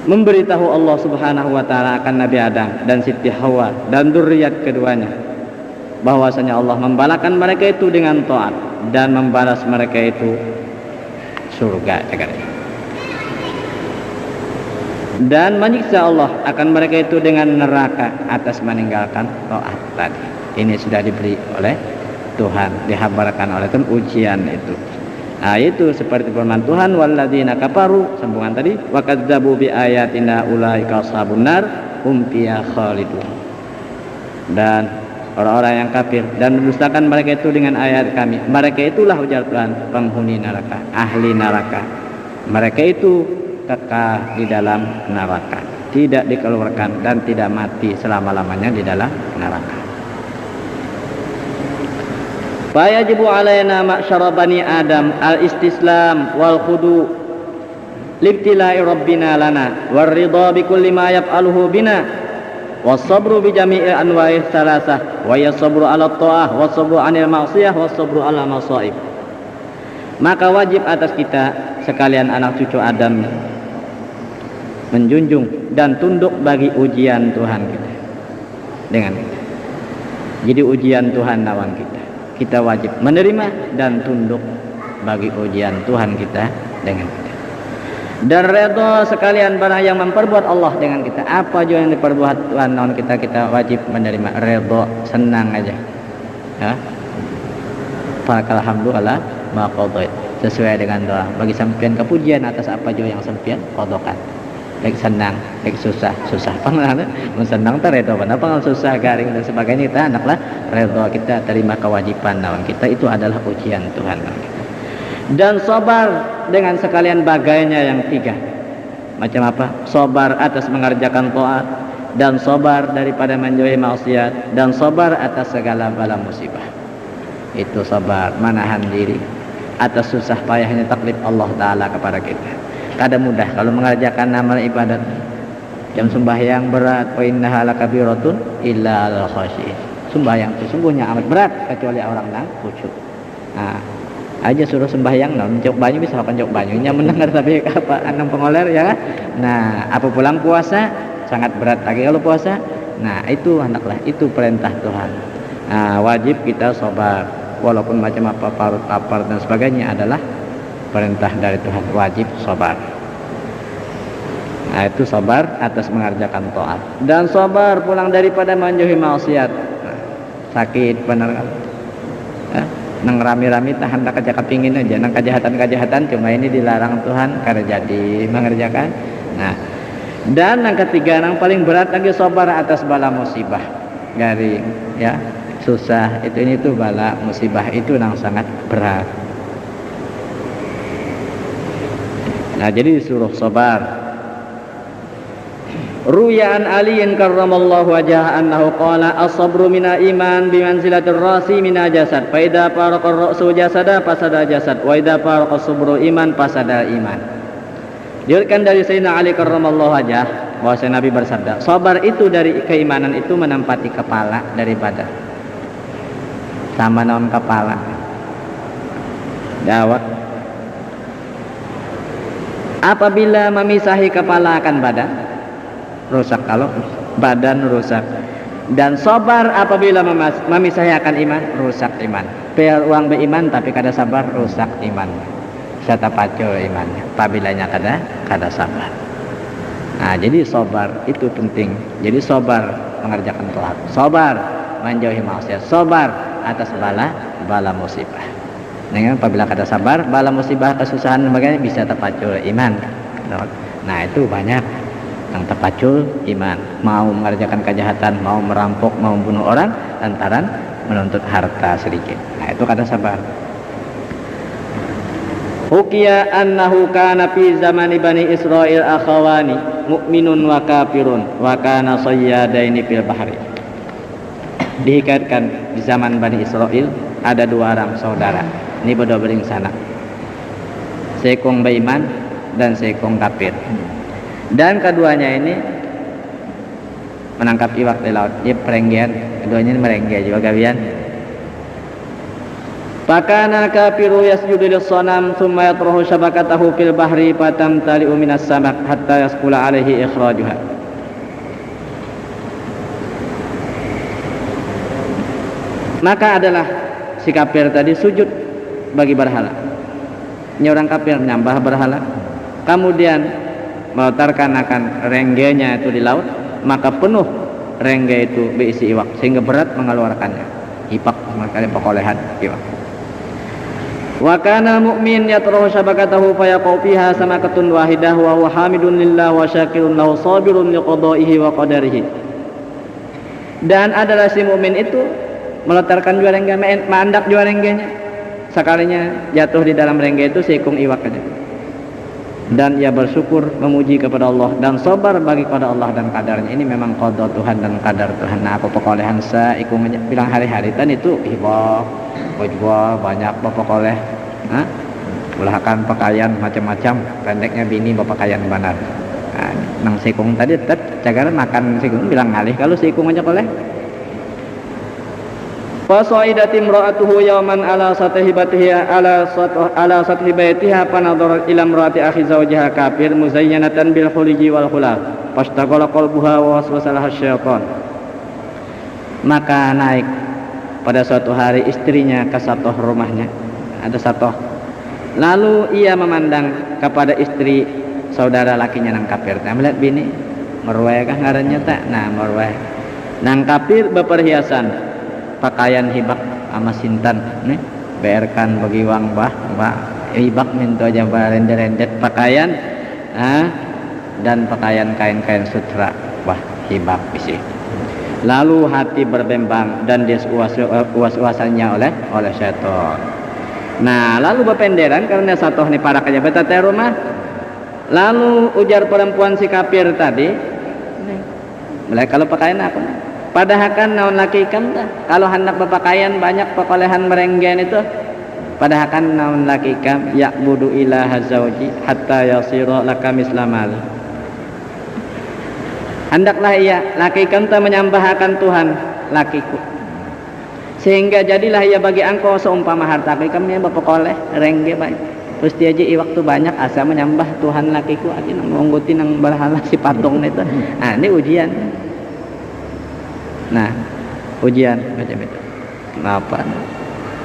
Memberitahu Allah Subhanahu wa taala akan Nabi Adam dan Siti Hawa dan dzurriyyat keduanya bahwasanya Allah membalakan mereka itu dengan taat dan membalas mereka itu surga jagat. Dan menyiksa Allah akan mereka itu dengan neraka atas meninggalkan taat tadi. Ini sudah diberi oleh Tuhan, dihabarkan oleh Tuhan ujian itu. Nah, itu seperti firman Tuhan, walladzina kafaru, sambungan tadi, wa kadzdzabu bi ayatina ulaika ashabun nar hum fiha khalidun. dan orang-orang yang kafir dan mendustakan mereka itu dengan ayat kami, mereka itulah ujar Tuhan penghuni neraka, ahli neraka. Mereka itu kekal di dalam neraka, tidak dikeluarkan dan tidak mati selama-lamanya di dalam neraka. Fayajibu alaina ma'syara bani Adam al-istislam wal khudu libtila'i rabbina lana warridha bikulli ma yaf'aluhu bina was-sabru bi jami'i anwa'i salasah wa yas-sabru 'ala at-tha'ah was-sabru 'anil ma'siyah was-sabru 'ala masaib. Maka wajib atas kita sekalian anak cucu Adam menjunjung dan tunduk bagi ujian Tuhan kita dengan kita. Jadi ujian Tuhan lawan kita. Kita wajib menerima dan tunduk bagi ujian Tuhan kita dengan kita. Dan redha sekalian barang yang memperbuat Allah dengan kita. Apa juga yang diperbuat Tuhan lawan kita, kita wajib menerima, redha, senang aja. Ya. Alhamdulillah ma qadait, sesuai dengan doa. Bagi sampean kepujian atas apa juga yang sampean qadakan. Baik senang, baik susah, pangalaman senang tak redha, pangal susah, garing dan sebagainya, kita anaklah redha, kita terima kewajiban lawan kita, itu adalah ujian Tuhan. Dan sabar dengan sekalian bagainya yang tiga. Macam apa? Sabar atas mengerjakan taat, dan sabar daripada menjauhi maksiat, dan sabar atas segala bala musibah. Itu sabar, menahan diri atas susah payahnya taklif Allah Ta'ala kepada kita. Kadang mudah kalau mengerjakan amal ibadat. Jam sembahyang berat, wa innaha lakabiratun illa al khashiyin. Sembahyang itu sungguhnya amat berat kecuali orang yang khusyuk. Nah, aja suruh sembahyang, nah, mencok banyu bisa kapan cok banyunya mendengar tapi apa anang pengoler ya. Nah, apa pulang puasa sangat berat lagi kalau puasa. Nah, itu anaklah, itu perintah Tuhan. Nah, wajib kita sabar walaupun macam apa parut lapar dan sebagainya adalah perintah dari Tuhan, wajib sabar. Nah, itu sabar atas mengerjakan taat dan sabar pulang daripada menjauhi maksiat. Nah, sakit benar kan? Nang rami-rami tahan tak kerja kepingin aja, nang kejahatan cuma ini dilarang Tuhan karena jadi mengerjakan. Nah, dan yang ketiga, yang paling berat lagi sabar atas bala musibah, dari ya susah itu bala musibah itu yang sangat berat. Nah, jadi disuruh sabar. Ruyan aliyin karramallahu wajhah annahu qala as-sabru mina iman bimanzilatir rasi mina jasad fa idza faraqa ar-ra'su jasada fasada jasad wa idza faraqa as-sabru iman fasada iman. Diriwayatkan dari Sayyidina Ali karramallahu wajhah bahwa Nabi bersabda, sabar itu dari keimanan itu menempati kepala dari badan. Sama non kepala. Dawat apabila memisahi kepala akan badan rusak, kalau badan rusak. Dan sabar apabila memisahi akan iman rusak iman. Biar uang beriman tapi kada sabar rusak iman. Serta pacul imannya apabila kada sabar. Nah, jadi sabar itu penting. Jadi sabar mengerjakan taat, sabar menjauhi maksiat, sabar atas bala musibah. Dengan apabila kada sabar, bala musibah, kesusahan sebagainya bisa terpacul iman. Nah, itu banyak yang terpacul iman, mau mengerjakan kejahatan, mau merampok, mau membunuh orang lantaran menuntut harta sedikit. Nah, itu kada sabar. Hukiya annahu kana fi zamani bani Israil akhawani mu'minun wa kafirun wa kana sayyadaini fil bahri. Dihikayatkan di zaman Bani Israel ada dua orang saudara. Ini berdua beringsana, seekong beriman dan seekong kafir. Dan keduanya ini menangkap iwak di laut. Dia perenggian, keduanya ini merengge juga gawian. Fakana kafiru yasjudu lis-sanam thumma yatrahu syabakatahu fil bahri fatamtali'u minas samak hatta yasqula alaihi ikhrajuha. Maka adalah si kafir tadi sujud bagi berhala. Ini orang kafir menyembah berhala, kemudian melontarkan akan renggenya itu di laut, maka penuh rengge itu berisi iwak sehingga berat mengeluarkannya. Ipak makanya pekolehan iwak. Wa kana mu'min yatrahu syabakatahu fayaqau fiha samakatun wahidah wa huwa hamidun lillah wa syakirun lahu sabirun liqada'ihi wa qadarihi. Dan adalah si mukmin itu melontarkan jua rengga, mandak jua rengganya. Sekalinya jatuh di dalam rengga itu seikung iwak aja. Dan ia bersyukur memuji kepada Allah dan sabar bagi kepada Allah dan kadarnya. Ini memang qada Tuhan dan kadar Tuhan. Nah, apa pekolehan seikung aja bilang hari-hari tan itu hibah, wajwa banyak pekoleh. Ulahkan pakaian macam-macam, pendeknya bini berpakaian banar. Nang seikung tadi tetap cagar makan seikung bilang ngalih kalau seikung aja koleh. Fasaidat imra'atuhu yawman ala satihibatiha ala satihibaitiha panadharat ila imra'ati akhi zawjiha kafir muzayyanatan bil khuliji wal khulaf fastaqala qalbuha wa waswasalah syaitan. Maka naik pada suatu hari istrinya ke satoh rumahnya, ada satoh. Lalu ia memandang kepada istri saudara lakinya nang kafir. Nah, melihat bini merweh kah ngarannya tak? Nah, merweh nang kafir berperhiasan pakaian hibak ama sintan nih berkan bagi wang bah hibak minta aja rendet pakaian dan pakaian kain-kain sutra bah hibak isi. Lalu hati berbembang dan dia uas-uasannya oleh syaitan. Nah, lalu berpenderan karena satoh nih para kaja betata rumah. Lalu ujar perempuan si kafir tadi, mulai kalau pakaian aku padahal kan naon laki kam dah. Kalau hendak berpakaian banyak pekolehan merenggen itu. Padahal kan naon laki kam ya'budu ilaha zawji hatta yasira laka mislamal. Hendaklah ia laki kam ta menyembahkan Tuhan lakiku. Sehingga jadilah ia bagi engkau seumpama harta kam yang berpekoleh rengge baik. Terus dia aja waktu banyak asa menyembah Tuhan lakiku aja nang ngunggutin nang berhala si patung itu. Nah, ini ujian. Nah, ujian macam itu. Kenapa?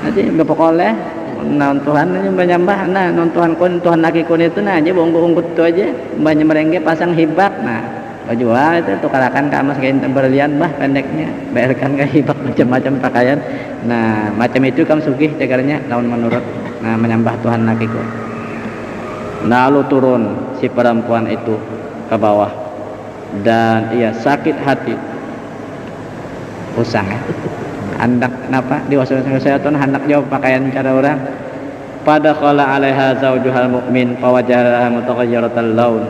Nanti berpokoleh non Tuhan ini menyembah. Nah, non Tuhan kun Tuhan laki kun itu nah aja bonggo-unggut itu aja. Banyak merengge pasang hibak. Nah, jual itu tukarakan kamas kain berlian bah pendeknya. Bayarkan ke hibak macam-macam pakaian. Nah, macam itu kamu sugih cagarnya lawan menurut. Nah, menyembah Tuhan laki kun. Lalu turun si perempuan itu ke bawah dan ia sakit hati. Usang hendak kenapa diwaswaskan syaitan hendak jawab pakaian cara orang pada qala alaiha zaujuhal mu'min fawajaha mutaghayyiratal laun.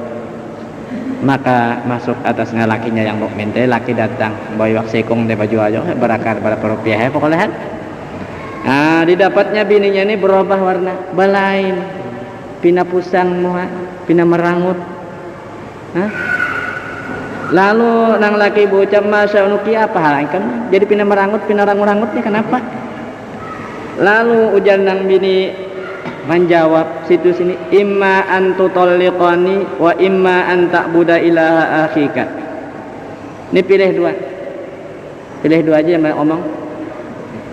Maka masuk atasnya lakinya yang mukmin teh laki datang bawa sekong de baju aja berakar pada perupiah pokoknya. Nah, didapatnya bininya ini berubah warna balain pina pusang muha pina merangut. Lalu nang laki bocah masa unuki apa hal kan jadi pina merangut pina rangut-rangutnya kenapa? Lalu ujar nang bini menjawab situ sini imma an tutalliqani wa imma an ta'buda ilaha akhika. Ini pilih dua aja yang ngomong.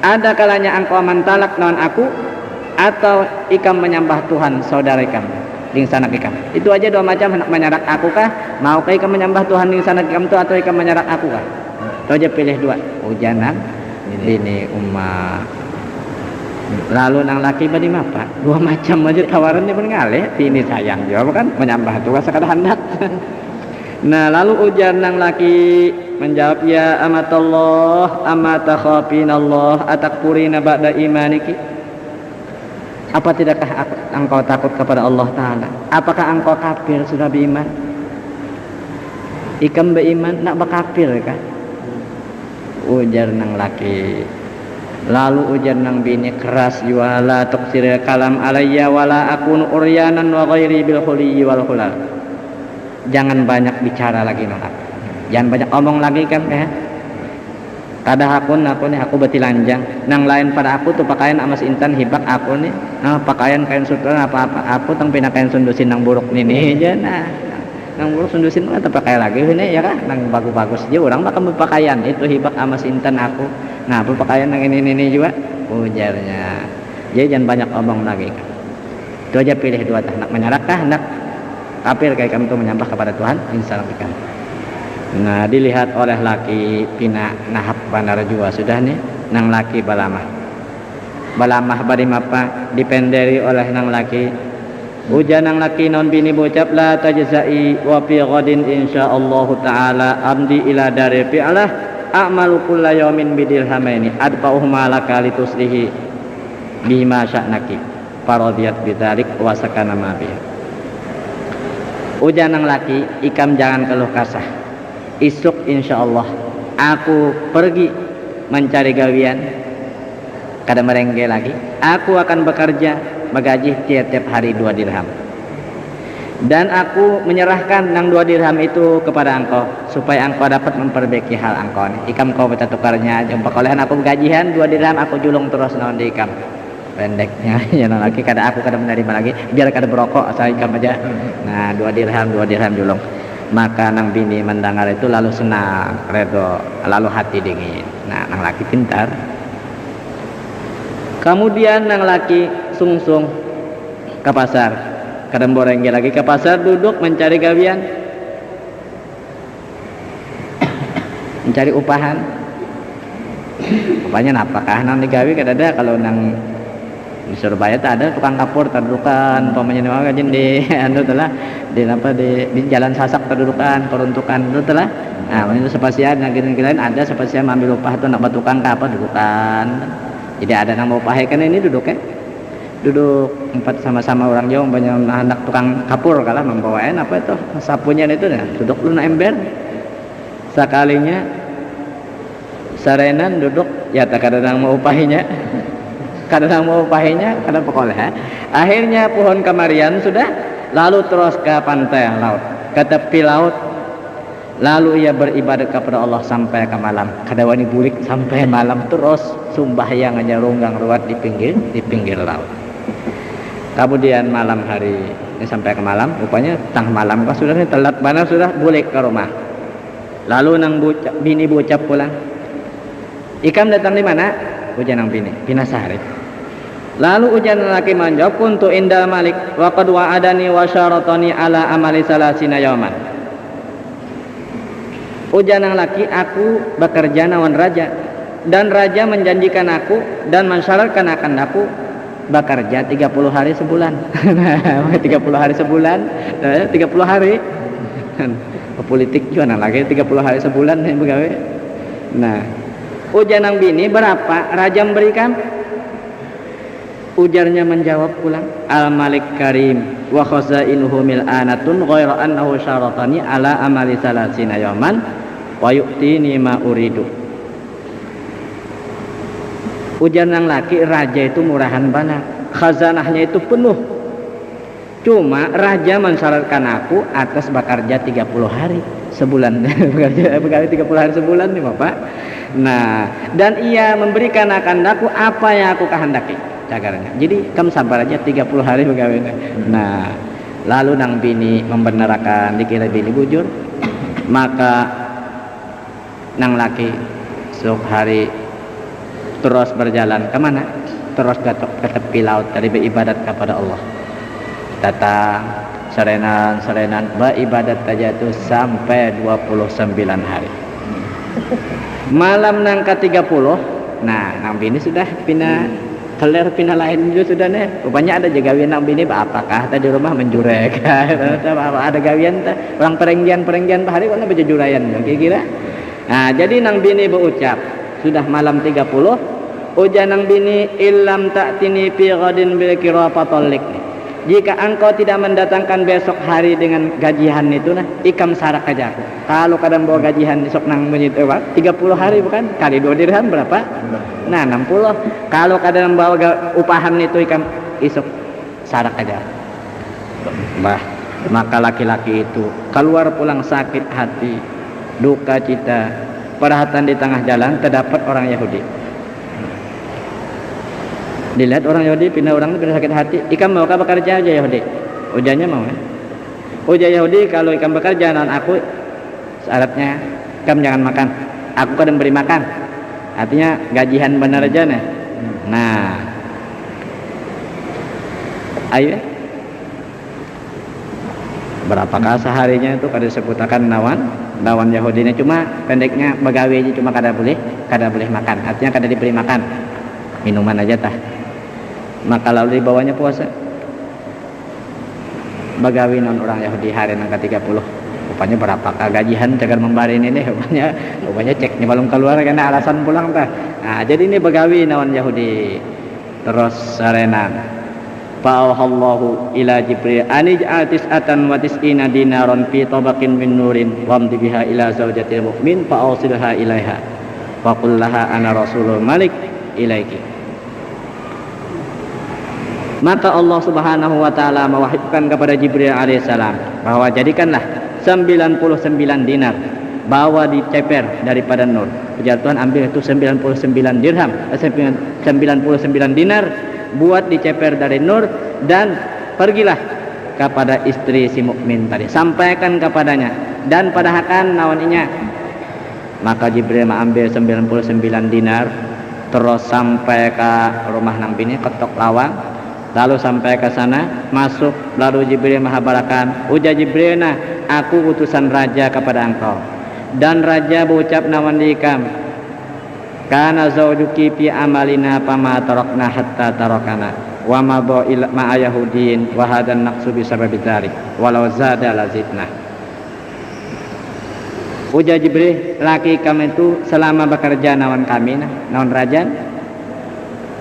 Ada kalanya engkau mentalak lawan aku atau ikam menyembah Tuhan saudara ikam. Ding sanak ikam. Itu aja dua macam hendak menyarak aku kah? Mau kah ikam menyembah Tuhan ding sanak ikam itu atau ikam menyarak aku kah? Itu aja pilih dua. Ujanan ini ummah. Lalu nang laki badi apa? Dua macam aja tawarannya pun ngalih. Ini sayang jawab kan menyembah Tuhan sekadar hendak. Nah, lalu ujar nang laki menjawab ya amatallah amata khafinallah atakfurina ba'da imaniki. Apa tidakkah engkau takut kepada Allah Ta'ala? Apakah engkau kafir sudah beriman? Ikam beriman nak berkafir kah? Ujar nang laki. Lalu ujar nang bini keras wala tuksir kalam alayya wala akunu uryanan wa ghairi bil khuliyyi wal khulal. Jangan banyak bicara lagi nang. Jangan banyak omong lagi kan ya. Kada aku nih aku beti lanjang nang lain pada aku tuh pakaian amas intan hibak aku nih pakaian kain sutra apa-apa aku tang pina kain sundusin nang buruk nih aja nah nang buruk sundusin mah pakai lagi ini ya kan nang bagus-bagus aja orang bakal berpakaian itu hibak amas intan aku nah berpakaian nang ini juga ujarnya jadi jangan banyak omong lagi itu aja pilih dua nak menyarakah hendak kafir kayak kamu tuh menyembah kepada Tuhan insyaallah. Nah, dilihat oleh laki pina nahap bandara jua sudah nih nang laki balamah badi mapa dipenderi oleh nang laki ujar nang laki non bini bocap la tajzai wa fi ghadin insyaallah taala amdi ila dari fi'lah a'malu kulla yawmin bidirhamaini adfa'uhuma laka lituslihi bima sya'naki faradiyat bidzalik wa sakana ma biha. Ujanang laki ikam jangan keluh kasah. Isuk insyaallah aku pergi mencari gawian kada merengge lagi. Aku akan bekerja menggaji tiap-tiap hari 2 dirham. Dan aku menyerahkan nang 2 dirham itu kepada engkau supaya engkau dapat memperbaiki hal engkau. Ikam kau baca tukarnya jumpa kolehan aku gajian 2 dirham aku julung terus naon di ikam. Pendeknya ya lagi kada aku kada menerima lagi biar kada berokok asal ikam aja. Nah 2 dirham julung. Maka nang bini mendengar itu lalu senang, redo, lalu hati dingin. Nah nang laki pintar. Kemudian nang laki sungsung ke pasar. Kadang borengge lagi ke pasar duduk mencari gawian. Mencari upahan. Upahnya napakah nang digawi kada ada kalau nang di Surabaya tak ada tukang kapur terdudukan pamanya ni mga di anu telah di jalan Sasak terdudukan peruntukan itu telah. Nah itu sepasian yang kira-kira ada sepasian ambil upah itu nak tukang kapur dudukan. Jadi ada nama upah kan ini duduk duduk empat sama-sama orang Jawa banyak anak tukang kapur kalah membawain apa itu sapunya itu nah duduk lu na ember sekalinya sarenan duduk ya tak ada nang mau upahinya kadang mau upahinya kadang pokoknya akhirnya pohon kemarian sudah lalu terus ke pantai laut ke tepi laut lalu ia beribadat kepada Allah sampai ke malam kadawani bulik sampai malam terus sumbahyang aja ronggang ruat di pinggir laut. Kemudian malam hari ini sampai ke malam rupanya tengah malam kok sudah nih telat mana sudah bulik ke rumah lalu nang bini bucap pulang ikam datang di mana ujian nang bini Pinasari. Lalu ujian laki menjawab kuntu indal malik wa qad wa'adani wa syaratani ala amali salasina yawman. Ujian nang laki aku bekerja nawan raja dan raja menjanjikan aku dan mensyaratkan akan aku bekerja 30 hari sebulan. 30 hari sebulan 30 hari politik juga nang lagi 30 hari sebulan nih begawe. Nah ujar nang bini berapa raja memberikan? Ujarnya menjawab pulang al malik karim wa khazainuhu mil'anatun ghaira annahu syaratani ala amali salasina yawman wa yu'tini ma uridu. Ujar nang laki raja itu murahan banget khazanahnya itu penuh cuma raja mensyaratkan aku atas bekerja 30 hari sebulan bekerja 30 hari sebulan nih Bapak. Nah dan ia memberikan akan aku apa yang aku kehendaki cagarnya jadi kamu sabar aja 30 hari begawainya. Nah lalu nang bini membenarkan dikira bini bujur maka nang laki sok hari terus berjalan kemana terus ke tepi laut dari beribadat kepada Allah datang serenan beribadat aja tuh sampai 29 hari. Malam nang ke-30 nah nang bini sudah pindah keler pindah lain juga sudah nih rupanya ada gawian nang bini apakah tadi rumah menjurek ada gawian orang perenggian hari kok baca jurayan kira-kira. Nah jadi nang bini berucap sudah malam 30 ujar nang bini illam ta'tini fi ghadin bil qirafatalik jika engkau tidak mendatangkan besok hari dengan gajian itu nah ikam sarak aja aku kalau kadang bawa gajian besok nang menit 30 hari bukan kali 2 dirham berapa nah 60 kalau kadang bawa upahan itu ikam isuk sarak aja bah maka laki-laki itu keluar pulang sakit hati duka cita perhatian di tengah jalan terdapat orang Yahudi dilihat orang Yahudi pindah orang itu pindah sakit hati ikam mau bekerja aja Yahudi ujarnya mau ujar Yahudi kalau ikam bekerja dan aku syaratnya ikam jangan makan aku kadang beri makan artinya gajian benar aja nih. Nah ayo berapakah seharinya itu kada disebutakan lawan Yahudinya cuma pendeknya begawi aja cuma kada boleh makan artinya kada diberi makan minuman aja tah maka lalu dibawanya puasa bagawi non orang Yahudi hari yang ke-30 rupanya berapa gajian cagar membari ini rupanya ceknya belum keluar karena alasan pulang tah. Nah, jadi ini begawi nawan Yahudi. Terus sarenan fa'ahallahu ila Jibril anij'al tis'atan wa tis'ina dinaron fi tabaqin min nurin wamdi biha ila zawjatil mu'min fa'awsilha ilaiha wa qul laha ana rasulul malik ilaiki. Maka Allah Subhanahu wa taala mewahyukan kepada Jibril alaihissalam bahwa jadikanlah 99 dinar, bawa diceper daripada nur. Puja Tuhan, ambil itu 99 dirham, 99 dinar, buat diceper dari nur, dan pergilah kepada istri si mukmin tadi, sampaikan kepadanya, dan padahakan nawaninya. Maka Jibril mengambil 99 dinar, terus sampai ke rumah nang bini, ketok lawang, lalu sampai ke sana, masuk, lalu Jibril menghabarkan, ujar Jibril, nah, aku utusan raja kepada engkau. Dan raja berucap nawan dikam, kana zawjuki fi amalina fama tarakna hatta tarakana wa ma ba'il ma'a yahudin wa hadan naqsu bi sababi dzalik walau zada lazidna. Ujar Jibril, laki kami itu selama bekerja nawan kami, nawan raja,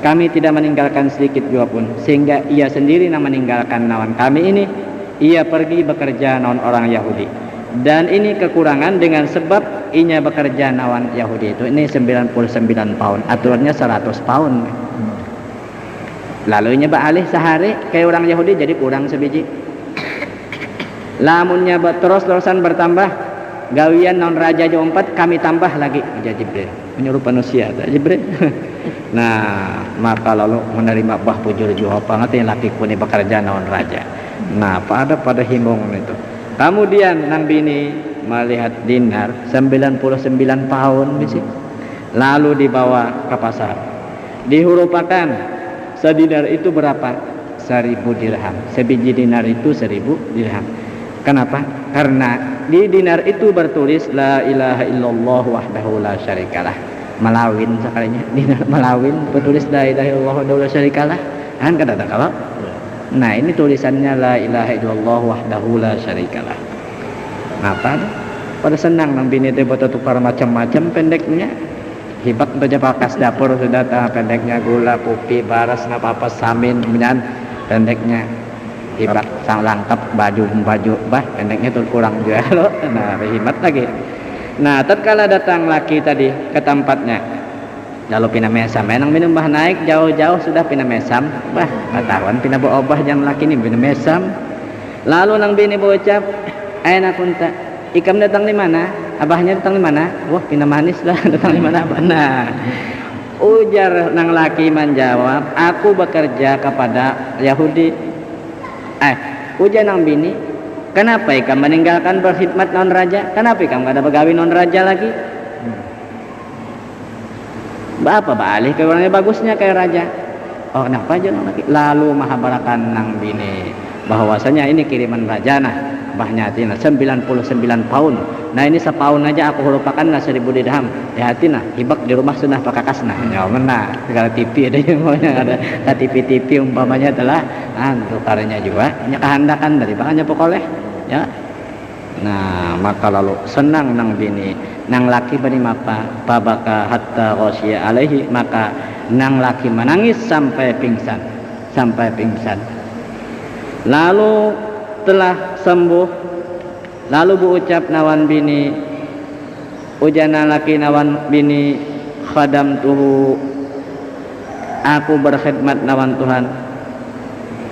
kami tidak meninggalkan sedikit juga pun, sehingga ia sendiri meninggalkan nawan kami ini, ia pergi bekerja nawan orang Yahudi. Dan ini kekurangan dengan sebab inya bekerja nawan Yahudi itu ini 99 pound, aturannya 100 pound. Lalu inya beralih sehari kayak orang Yahudi, jadi kurang sebiji. Lamunnya terus-terusan bertambah, gawian non raja jompat kami tambah lagi, ujar Jibril, menyuruh manusia Jibril. Nah, maka lalu menerima bah pujur juha banget yang laki kuni bekerja nawan raja. Nah, pada himbong itu. Kemudian nang bini melihat dinar 99 pound bisi. Lalu dibawa ke pasar. Dihurupakan sedinar itu berapa? 1000 dirham. Sebiji dinar itu 1000 dirham. Kenapa? Karena di dinar itu bertulis la ilaha illallah wahdahu la syarikalah. Melawin sekalinya dinar melawin bertulis la ilaha illallah wahdahu la syarikalah. Kan kata kalau nah ini tulisannya la ilaha illallah wahdahu la syarikalah. Apa? Pada senang nang bini teh buat tukar macam-macam pendeknya. Hibak untuk japakas dapur sudah pendeknya gula, kopi, baras, apa samin, kemudian pendeknya hibak sang lengkap baju bah pendeknya tuh kurang juga loh. Nah, hebat lagi. Nah, tatkala datang laki tadi ke tempatnya, lalu pina mesam, enang minum bah naik jauh-jauh sudah pina mesam, bah ketahuan pina berubah yang laki ini pina mesam. Lalu nang bini berucap, aina kunta, ikam datang di mana? Abahnya datang di mana? Wah pina manis lah, datang di mana abah? Nah, ujar nang laki menjawab, aku bekerja kepada Yahudi. Ujar nang bini, kenapa ikam meninggalkan berkhidmat non raja? Kenapa ikam gak ada begawi non raja lagi? Apa balik ke orangnya bagusnya kayak raja? Oh kenapa aja lagi? Lalu mahabarakan nang bini bahwasanya ini kiriman raja nah bahnya tina 99 pound. Nah ini sepaun aja aku lupakan lah 1000 dirham. Hati nah hibak di rumah sudah pakakas nah. Ya mana segala TV ada yang maunya ada TV umpamanya adalah tukarnya juga nya kehandakan dari bahannya pokoknya ya. Nah maka lalu senang nang bini nang laki bani mapa babaka hatta ghasya alaihi, maka nang laki menangis sampai pingsan lalu telah sembuh. Lalu berucap nawan bini, ujana laki nawan bini, khadam tuhu, aku berkhidmat nawan Tuhan,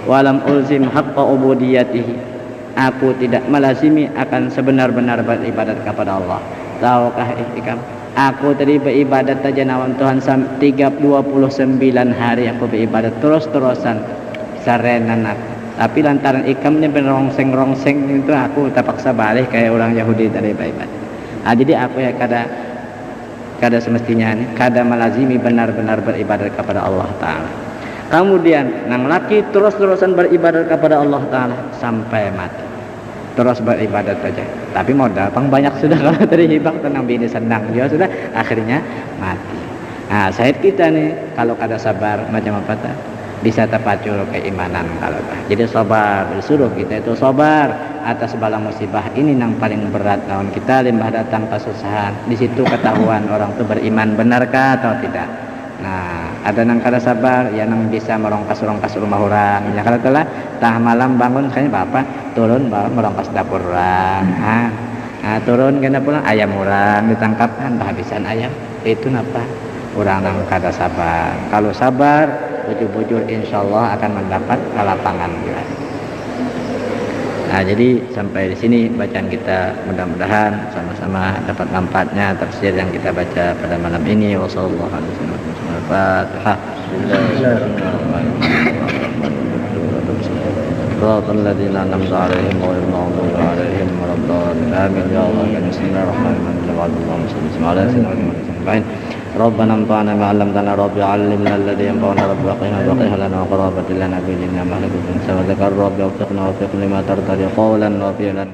walam ulzim haqqa ubudiyatihi, aku tidak melazimi akan sebenar-benar beribadat kepada Allah. Tahukah ikam, aku tadi beribadat saja nawan Tuhan 29 hari aku beribadat terus-terusan sarenan aku. Tapi lantaran ikam ini rongseng itu aku terpaksa balik kayak orang Yahudi dari beribadat. Jadi aku ya kada semestinya nih, kada melazimi benar-benar beribadat kepada Allah Ta'ala. Kemudian nang laki terus-terusan beribadat kepada Allah Ta'ala sampai mati. Terus beribadat saja. Tapi modal pang banyak sudah kalau tadi hibak tenang bini senang dia sudah akhirnya mati. Nah, syahid kita nih kalau kada sabar macam apa ta? bisa terpacu keimanan kalau jadi sabar, disuruh kita itu sabar atas bala musibah ini yang paling berat lawan kita limbah datang kesusahan. Di situ ketahuan orang itu beriman benarkah atau tidak. Nah, ada yang kada sabar, ya yang bisa merongkas rumah orang. Ya kalau telah tah malam bangun kayaknya bapak turun merongkas dapur orang. Nah, turun kena pulang ayam orang ditangkapkan kehabisan ayam. Itu napa? Orang yang kada sabar. Kalau sabar, bujur-bujur insyaallah akan mendapat kelapangan juga. Nah, jadi sampai di sini bacaan kita, mudah-mudahan sama-sama dapat manfaatnya tafsir yang kita baca pada malam ini. Wassallallahu alaihi wasallam. Al-Fatihah. Shiratal ladzina an'amta 'alaihim ghairil maghdubi 'alaihim waladdallin. Amin ya Allah. Bismillahirrahmanirrahim. Allahumma shalli 'ala sayyidina ربنا انفعنا ما علمتنا رب علمنا الذي ينفعنا رب وقنا وقنا لنا وقرابة لنا بجنة مهلك وذكر رب وفقنا وفق لما ترضى قولا وفعلا